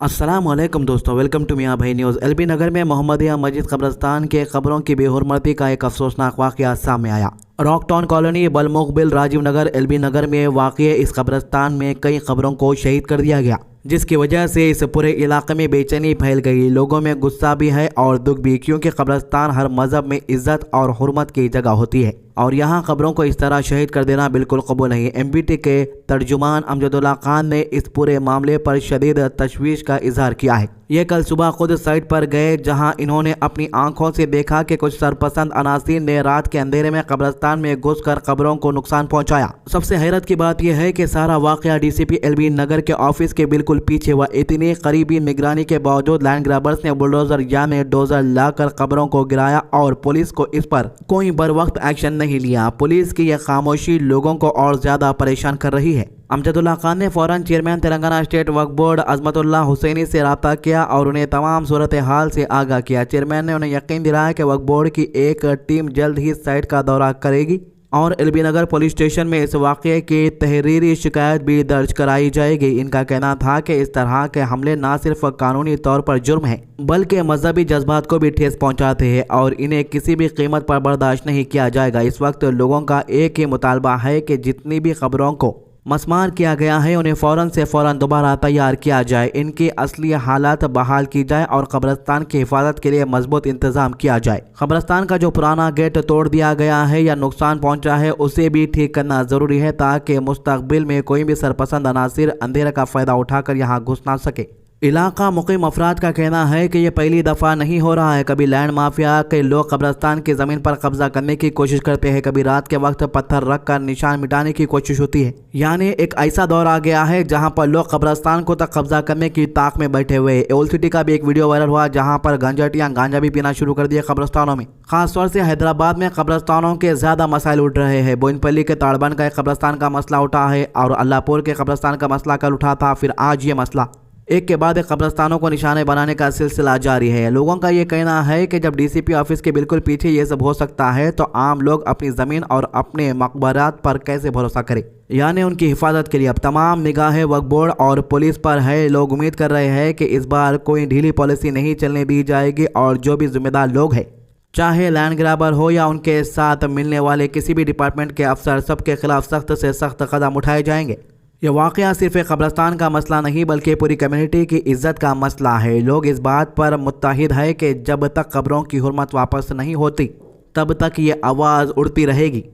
अस्सलामुअलैकुम दोस्तों, welcome to मियाँ भाई न्यूज़। एलबी नगर में मोहम्मदिया मस्जिद कब्रस्तान के कब्रों की बेहुरमती का एक अफसोसनाक वाक़या सामने आया। रॉकटाउन कॉलोनी बलमुकबिल राजीव नगर एलबी नगर में वाक़ इस कब्रस्तान में कई कब्रों को शहीद कर दिया गया, जिसकी वजह से इस पूरे इलाके में बेचैनी फैल गई। लोगों में गुस्सा भी है और दुख भी, क्योंकि कब्रस्तान हर मजहब में इज्जत और हुर्मत की जगह होती है और यहाँ कब्रों को इस तरह शहीद कर देना बिल्कुल कबूल नहीं। एमबीटी के तर्जुमान अमजदुल्ला खान ने इस पूरे मामले पर शदीद तशवीश का इजहार किया है। ये कल सुबह खुद साइट पर गए, जहां इन्होंने अपनी आंखों से देखा कि कुछ सरपसंद अनासीर ने रात के अंधेरे में कब्रस्तान में घुसकर कब्रों को नुकसान पहुंचाया। सबसे हैरत की बात यह है कि सारा वाकया डीसीपी एलबी नगर के ऑफिस के बिल्कुल पीछे हुआ। इतनी करीबी निगरानी के बावजूद लैंड ग्रैबर्स ने बुलडोजर यानी डोजर लाकर कब्रों को गिराया और पुलिस को इस पर कोई बरवक्त एक्शन नहीं लिया। पुलिस की यह खामोशी लोगों को और ज्यादा परेशान कर रही है। अमजदुल्ला खान ने फौरन चेयरमैन तेलंगाना स्टेट वक्फ बोर्ड अजमतुल्लाह हुसैनी से रब्ता किया और उन्हें तमाम सूरत हाल से आगाह किया। चेयरमैन ने उन्हें यकीन दिलाया कि वक्फ बोर्ड की एक टीम जल्द ही साइट का दौरा करेगी और एलबी नगर पुलिस स्टेशन में इस वाक़े की तहरीरी शिकायत भी दर्ज कराई जाएगी। इनका कहना था कि इस तरह के हमले न सिर्फ कानूनी तौर पर जुर्म है, बल्कि मजहबी जज्बात को भी ठेस पहुंचाते हैं और इन्हें किसी भी कीमत पर बर्दाश्त नहीं किया जाएगा। इस वक्त लोगों का एक ही मुतालबा है कि जितनी भी खबरों को मस्मार किया गया है उन्हें फ़ौरन से फ़ौरन दोबारा तैयार किया जाए, इनकी असली हालात बहाल की जाए और कब्रस्तान की हिफाजत के लिए मजबूत इंतजाम किया जाए। कब्रस्तान का जो पुराना गेट तोड़ दिया गया है या नुकसान पहुंचा है उसे भी ठीक करना ज़रूरी है, ताकि मुस्तकबिल में कोई भी सरपसंद अनासिर अंधेरे का फ़ायदा उठाकर यहाँ घुस ना सके। इलाका मुकीम अफराद का कहना है कि यह पहली दफ़ा नहीं हो रहा है। कभी लैंड माफिया के लोग कब्रस्तान की ज़मीन पर कब्जा करने की कोशिश करते हैं, कभी रात के वक्त पत्थर रख कर निशान मिटाने की कोशिश होती है। यानी एक ऐसा दौर आ गया है जहां पर लोग कब्रस्तान को तक कब्जा करने की ताक में बैठे हुए। ओल्ड सिटी का भी एक वीडियो वायरल हुआ जहां पर गंजटियां गांजा भी पीना शुरू कर दिया कब्रस्तानों में। खासतौर से हैदराबाद में कब्रस्तानों के ज़्यादा मसाइल उठ रहे हैं। बोइनपल्ली के ताड़बन का एक कब्रस्तान का मसला उठा है और अल्लाहपुर के कब्रस्तान का मसला कल उठा था, फिर आज ये मसला। एक के बाद एक कब्रस्तानों को निशाने बनाने का सिलसिला जारी है। लोगों का ये कहना है कि जब डीसीपी ऑफिस के बिल्कुल पीछे ये सब हो सकता है तो आम लोग अपनी ज़मीन और अपने मकबरात पर कैसे भरोसा करें। यानी उनकी हिफाजत के लिए अब तमाम निगाहें वक्फ बोर्ड और पुलिस पर है। लोग उम्मीद कर रहे हैं कि इस बार कोई ढीली पॉलिसी नहीं चलने दी जाएगी और जो भी जिम्मेदार लोग हैं, चाहे लैंड ग्रैबर हो या उनके साथ मिलने वाले किसी भी डिपार्टमेंट के अफसर, सबके खिलाफ सख्त से सख्त कदम उठाए जाएंगे। यह वाक़या सिर्फ एक कब्रस्तान का मसला नहीं बल्कि पूरी कम्युनिटी की इज्जत का मसला है। लोग इस बात पर मुत्तहिद है कि जब तक कब्रों की हुर्मत वापस नहीं होती तब तक ये आवाज़ उड़ती रहेगी।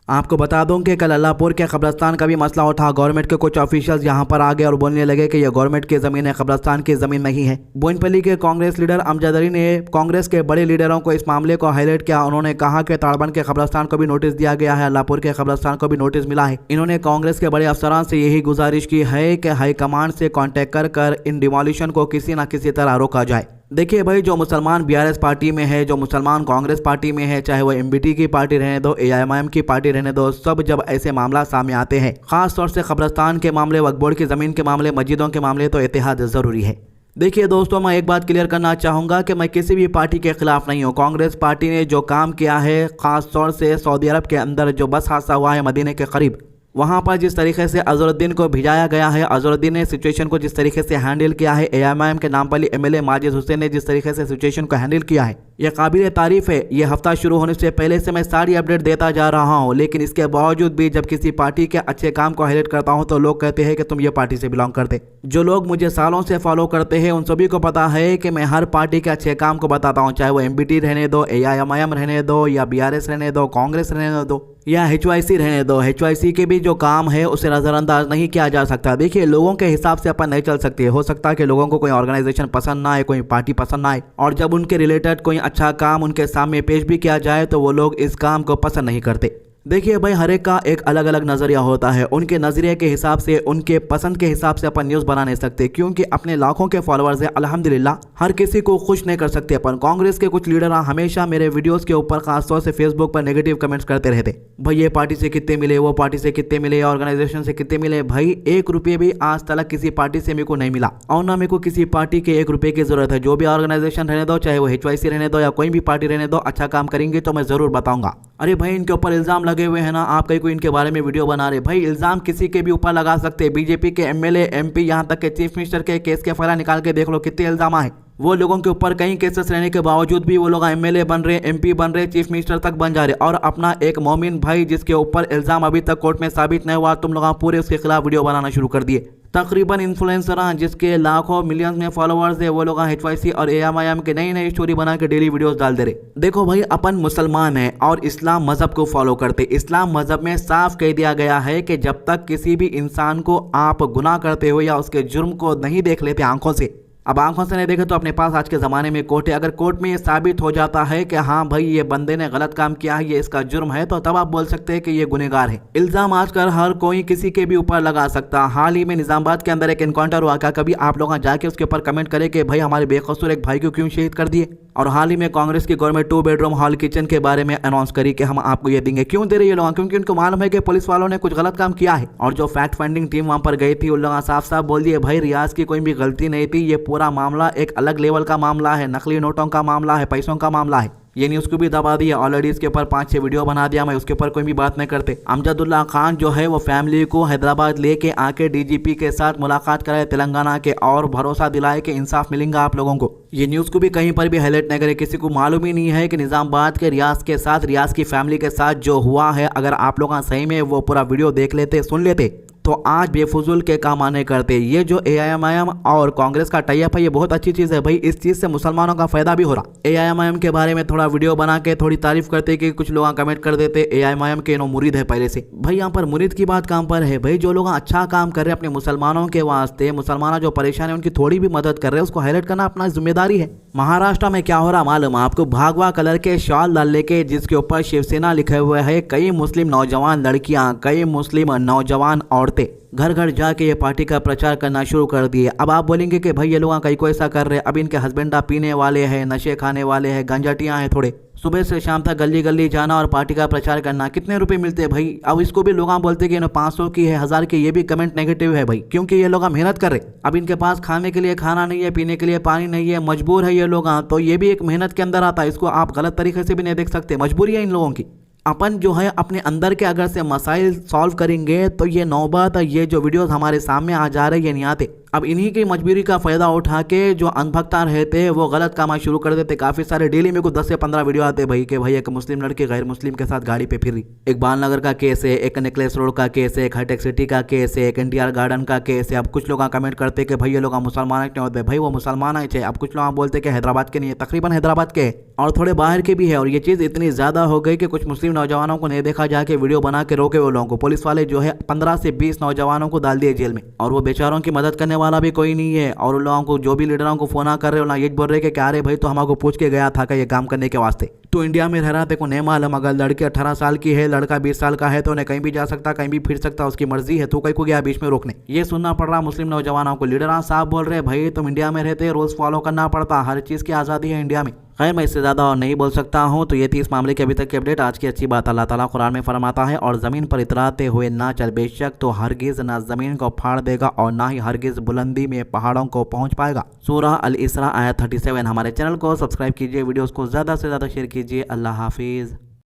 आपको बता दूं कि कल अल्लाहपुर के कब्रस्तान का भी मसला उठा। गवर्नमेंट के कुछ ऑफिशियल्स यहां पर आ गए और बोलने लगे कि यह गवर्नमेंट की ज़मीन है, कब्रस्तान की ज़मीन नहीं है। बोइनपल्ली के कांग्रेस लीडर अमजद अली ने कांग्रेस के बड़े लीडरों को इस मामले को हाईलाइट किया। उन्होंने कहा कि ताड़बन के कब्रस्तान को भी नोटिस दिया गया है, अल्लाहपुर के कब्रस्तान को भी नोटिस मिला है। इन्होंने कांग्रेस के बड़े अफसरान से यही गुजारिश की है कि हाईकमान से कॉन्टेक्ट कर इन डिमोलिशन को किसी न किसी तरह रोका जाए। देखिए भाई, जो मुसलमान बीआरएस पार्टी में है, जो मुसलमान कांग्रेस पार्टी में है, चाहे वो एमबीटी की पार्टी रहने दो, एआईएमआईएम की पार्टी रहने दो, सब जब ऐसे मामला सामने आते हैं, खास तौर से कब्रस्तान के मामले, वक्फ बोर्ड की ज़मीन के मामले, मस्जिदों के मामले, तो इत्तेहाद ज़रूरी है। देखिए दोस्तों, मैं एक बात क्लियर करना चाहूँगा कि मैं किसी भी पार्टी के खिलाफ नहीं हूँ। कांग्रेस पार्टी ने जो काम किया है, ख़ास तौर से सऊदी अरब के अंदर जो बस हादसा हुआ है मदीने के करीब, वहाँ पर जिस तरीके से अजहरुद्दीन को भिजाया गया है, अजहरुद्दीन ने सिचुएशन को जिस तरीके से हैंडल किया है, एआईएमआईएम के नामपली एमएलए माजिद हुसैन ने जिस तरीके से सिचुएशन को हैंडल किया है, यह काबिल तारीफ है। यह हफ्ता शुरू होने से पहले से मैं सारी अपडेट देता जा रहा हूँ, लेकिन इसके बावजूद भी जब किसी पार्टी के अच्छे काम को हाईलाइट करता हूँ तो लोग कहते हैं कि तुम ये पार्टी से बिलोंग करते। जो लोग मुझे सालों से फॉलो करते हैं उन सभी को पता है कि मैं हर पार्टी के अच्छे काम को बताता हूँ, चाहे वो एमबीटी रहने दो, एआईएमआईएम रहने दो, या बीआरएस रहने दो, कांग्रेस रहने दो, या एचवाईसी रहने दो। एचवाईसी के भी जो काम है उसे नज़रअंदाज नहीं किया जा सकता। देखिए, लोगों के हिसाब से अपन नहीं चल सकते। हो सकता है कि लोगों को कोई ऑर्गेनाइजेशन पसंद ना आए, कोई पार्टी पसंद ना आए, और जब उनके रिलेटेड कोई अच्छा काम उनके सामने पेश भी किया जाए तो वो लोग इस काम को पसंद नहीं करते। देखिए भाई, हर एक का एक अलग अलग नज़रिया होता है। उनके नज़रिए के हिसाब से, उनके पसंद के हिसाब से अपन न्यूज़ बना नहीं सकते, क्योंकि अपने लाखों के फॉलोअर्स हैं। अल्हम्दुलिल्लाह हर किसी को खुश नहीं कर सकते अपन। कांग्रेस के कुछ लीडर हमेशा मेरे वीडियोस के ऊपर खासतौर से फेसबुक पर नेगेटिव कमेंट्स करते रहते, भाई ये पार्टी से कितने मिले, वो पार्टी से कितने मिले, ऑर्गेनाइजेशन से कितने मिले। भाई 1 रुपये भी आज तक किसी पार्टी से मेरे को नहीं मिला और ना मेरे को किसी पार्टी के 1 रुपये की जरूरत है। जो भी ऑर्गेनाइजेशन रहने दो, चाहे वो एचवाईसी रहने दो या कोई भी पार्टी रहने दो, अच्छा काम करेंगे तो मैं ज़रूर बताऊंगा। अरे भाई, इनके ऊपर इल्ज़ाम लगा लगे हुए हैं ना, आप कहीं कोई इनके बारे में वीडियो बना रहे। भाई इल्जाम किसी के भी ऊपर लगा सकते हैं, बीजेपी के एमएलए एमपी यहाँ तक के चीफ मिनिस्टर के केस के फैला निकाल के देख लो कितने इल्जाम है। वो लोगों के ऊपर कई केसेस रहने के बावजूद भी वो लोग एमएलए बन रहे, एमपी बन रहे, चीफ मिनिस्टर तक बन जा रहे। और अपना एक मोमिन भाई जिसके ऊपर इल्जाम अभी तक कोर्ट में साबित नहीं हुआ, तुम लोग पूरे उसके खिलाफ वीडियो बनाना शुरू कर दिए। तकरीबन इन्फ्लुएंसर जिसके लाखों मिलियंस में फॉलोअर्स है, वो लोग HYC और AMIM के नई नई स्टोरी बना के डेली वीडियोस डाल दे रहे। देखो भाई, अपन मुसलमान हैं और इस्लाम मजहब को फॉलो करते। इस्लाम मजहब में साफ कह दिया गया है कि जब तक किसी भी इंसान को आप गुनाह करते हो या उसके जुर्म को नहीं देख लेते आंखों से, अब आंखों से नहीं देखे तो अपने पास आज के ज़माने में कोर्ट है। अगर कोर्ट में ये साबित हो जाता है कि हाँ भाई ये बंदे ने गलत काम किया है, ये इसका जुर्म है, तो तब आप बोल सकते हैं कि ये गुनहगार है। इल्ज़ाम आजकल हर कोई किसी के भी ऊपर लगा सकता। हाल ही में निजामाबाद के अंदर एक एनकाउंटर हुआ, क्या कभी आप लोग जाके उसके ऊपर कमेंट करें कि भाई हमारे बेकसूर एक भाई को क्यों शहीद कर दिए? और हाल ही में कांग्रेस की गवर्नमेंट 2 बेडरूम हॉल किचन के बारे में अनाउंस करी कि हम आपको ये देंगे। क्यों दे रहे ये लोग? क्योंकि उनको मालूम है कि पुलिस वालों ने कुछ गलत काम किया है। और जो फैक्ट फाइंडिंग टीम वहां पर गई थी, उन लोग साफ साफ बोल दिए भाई रियाज की कोई भी गलती नहीं थी, ये पूरा मामला एक अलग लेवल का मामला है, नकली नोटों का मामला है, पैसों का मामला है। ये न्यूज़ को भी दबा दिया। ऑलरेडी इसके ऊपर 5-6 वीडियो बना दिया मैं, उसके ऊपर कोई भी बात नहीं करते। अमजदुल्ला खान जो है वो फैमिली को हैदराबाद लेके आके DGP के साथ मुलाकात कराए तेलंगाना के, और भरोसा दिलाए कि इंसाफ मिलेगा आप लोगों को। ये न्यूज़ को भी कहीं पर भी हाईलाइट नहीं करे। किसी को मालूम ही नहीं है कि निजामाबाद के रियाज के साथ, रियाज की फैमिली के साथ जो हुआ है, अगर आप लोग सही में वो पूरा वीडियो देख लेते, सुन लेते, तो आज बेफजूल के काम आने करते। ये जो AIMIM और कांग्रेस का टाई अप है, ये बहुत अच्छी चीज़ है भाई। इस चीज़ से मुसलमानों का फायदा भी हो रहा। AIMIM के बारे में थोड़ा वीडियो बना के थोड़ी तारीफ करते कि कुछ लोग कमेंट कर देते AIMIM के मुरीद है पहले से। भाई यहाँ पर मुरीद की बात काम पर है। भाई जो लोग अच्छा काम कर रहे हैं अपने मुसलमानों के वास्ते, मुसलमान जो परेशान है उनकी थोड़ी भी मदद कर रहे हैं, उसको हाईलाइट करना अपना जिम्मेदारी है। महाराष्ट्र में क्या हो रहा मालूम आपको? भागवा कलर के शॉल डाल लेके जिसके ऊपर शिवसेना लिखे हुए है, कई मुस्लिम नौजवान लड़कियां, कई मुस्लिम नौजवान औरतें घर घर जाके ये पार्टी का प्रचार करना शुरू कर दिए। अब आप बोलेंगे कि भाई ये लोग कहीं को ऐसा कर रहे हैं, अब इनके हस्बैंडा पीने वाले हैं, नशे खाने वाले हैं, गंजाटियाँ हैं थोड़े, सुबह से शाम तक गली गली जाना और पार्टी का प्रचार करना, कितने रुपए मिलते हैं भाई? अब इसको भी लोग बोलते हैं कि 500 की है, 1000 की, ये भी कमेंट नेगेटिव है भाई, क्योंकि ये लोग मेहनत कर रहे। अब इनके पास खाने के लिए खाना नहीं है, पीने के लिए पानी नहीं है, मजबूर है ये लोग, तो ये भी एक मेहनत के अंदर आता है। इसको आप गलत तरीके से भी नहीं देख सकते, मजबूरी है इन लोगों की। अपन जो है अपने अंदर के अगर से मसाइल सॉल्व करेंगे तो ये नौबत, ये जो वीडियोस हमारे सामने आ जा रहे हैं ये नहीं आते। अब इन्हीं की मजबूरी का फायदा उठा के जो अनभक्ता रहते वो गलत काम शुरू कर देते। काफी सारे डेली में कुछ 10 से 15 वीडियो आते भाई कि भाई एक मुस्लिम लड़की गैर मुस्लिम के साथ गाड़ी पे फिर रही, एक बालनगर का केस है, एक नेकलेस रोड का केस है, एक हाईटेक सिटी का केस है, एक NTR गार्डन का केस है। अब कुछ लोग कमेंट करते कि भाई ये लोग मुसलमान क्यों होते? भाई वो मुसलमान है। अब कुछ लोग बोलते कि हैदराबाद के नहीं है, तकरीबन हैदराबाद के और थोड़े बाहर के भी है। और ये चीज़ इतनी ज़्यादा हो गई कि कुछ मुस्लिम नौजवानों को नहीं देखा जाके वीडियो बना के रोके वो लोगों को। पुलिस वाले जो है 15 से 20 नौजवानों को डाल दिए जेल में, और वो बेचारों की मदद करने वाला भी कोई नहीं है। और उन लोगों को जो भी लीडरों को फोन कर रहे हो ना, ये बोल रहे कि क्या रे भाई तो हमको पूछ के गया था कि ये काम करने के वास्ते, तो इंडिया में रह रहा तेको नहीं मालूम? अगर लड़की 18 साल की है, लड़का 20 साल का है, तो उन्हें कहीं भी जा सकता, कहीं भी फिर सकता, उसकी मर्जी है, तो कहीं को गया बीच में रोकने? ये सुनना पड़ रहा मुस्लिम नौजवानों को। लीडर साहब बोल रहे भाई तुम इंडिया में रहते, रूल्स फॉलो करना पड़ता, हर चीज़ की आज़ादी है इंडिया में। खैर मैं इससे ज़्यादा और नहीं बोल सकता हूँ। तो ये थी इस मामले की अभी तक की अपडेट। आज की अच्छी बात, अल्लाह ताला कुरान में फरमाता है, और ज़मीन पर इतराते हुए ना चल, बेशक तो हरगिज़ ना ज़मीन को फाड़ देगा और ना ही हरगिज़ बुलंदी में पहाड़ों को पहुँच पाएगा। सूरह अल इसरा आयत 37। हमारे चैनल को सब्सक्राइब कीजिए, वीडियोज़ को ज़्यादा से ज़्यादा शेयर कीजिए। अल्लाह हाफिज़।